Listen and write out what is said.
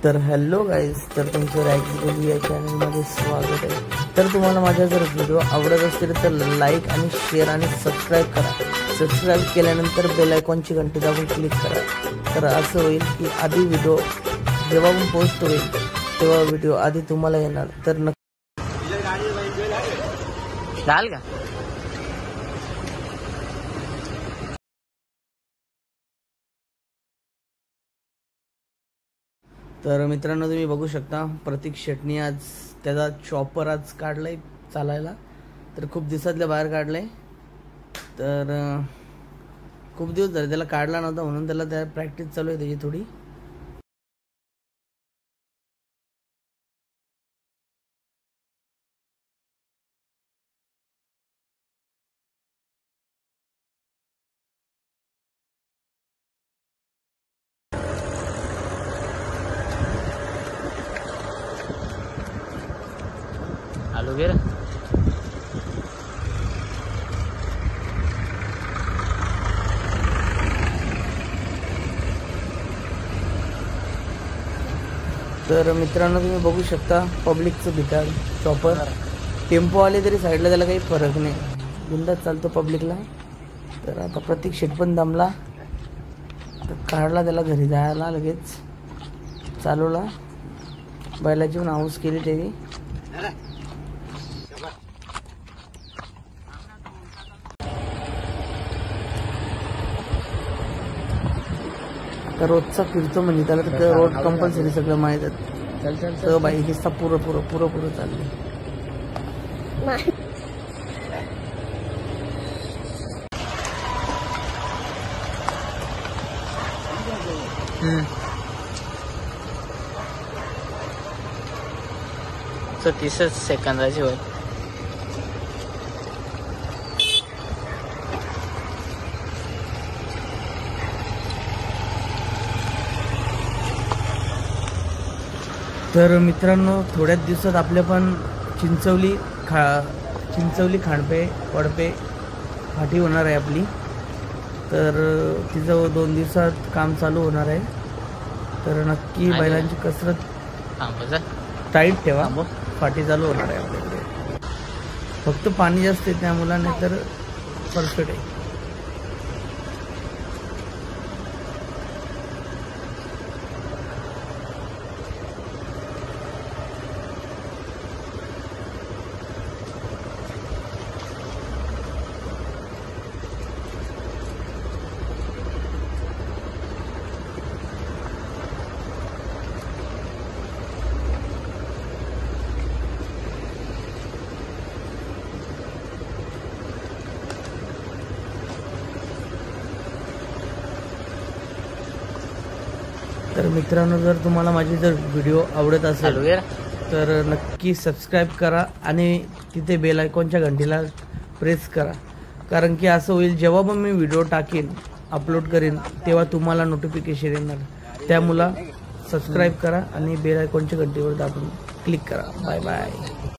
तर hello guys, तर तुमचं रॅक्स या चॅनलमध्ये स्वागत आहे। तर तुम्हाला माझा जर व्हिडिओ आवडत असेल तर लाईक आणि शेअर आणि सबस्क्राईब करा। सबस्क्राईब केल्यानंतर बेल आयकॉनची घंटी दाबून क्लिक करा। तर असं होईल की आधी व्हिडिओ जेव्हा पण पोस्ट होईल तेव्हा व्हिडिओ आधी तुम्हाला येणार। तर डाल का तर मित्रांनो, तुम्ही बघू शकता प्रतीक शेटणी आज त्याचा चॉपर आज काढलाय चालायला। तर खूप दिवसातल्या बाहेर काढलाय। तर खूप दिवस झाले त्याला काढला नव्हता, म्हणून त्याला त्या प्रॅक्टिस चालू आहे त्याची थोडी। आलू गेर तर मित्रांनो, तुम्ही बघू शकता पब्लिकचं भिकार चॉपर। टेम्पो आले तरी साईडला त्याला काही फरक नाही, बिंदास चालतो पब्लिकला। तर आता प्रतीक शेट पण दमला, तर काढला त्याला घरी जायला लगेच चालवला। बैलाची पण हाऊस केली त्याने। रोजचा फिरतो म्हणजे त्याला तर रोड कंपल्सरी सगळं माहित आहे। तर बाई दिसता पुरं पुरं पुरं पुरं चालले। तो 30 सेकंदाची होय। तर मित्रांनो, थोड्याच दिवसात आपल्या पण चिंचवली खांडपे वडपे फाटी होणार आहे आपली। तर तिचं 2 दिवसात काम चालू होणार आहे। तर नक्की बैलांची कसरत टाईट ठेवा, फाटी चालू होणार आहे आपल्याकडे। फक्त पाणी जास्त आहे त्या मुलांना, तर परफेक्ट आहे। तर मित्रांनो, जर तुम्हाला माझी जर व्हिडिओ आवडत असेल तर नक्की सबस्क्राईब करा आणि तिथे बेल आयकॉनच्या घंटीला प्रेस करा। कारण की असं होईल जेव्हा पण मी व्हिडिओ टाकेन अपलोड करेन तेव्हा तुम्हाला नोटिफिकेशन येणार। त्यामुळे सबस्क्राईब करा आणि बेल आयकॉनच्या घंटीवर दाबून क्लिक करा। Bye bye.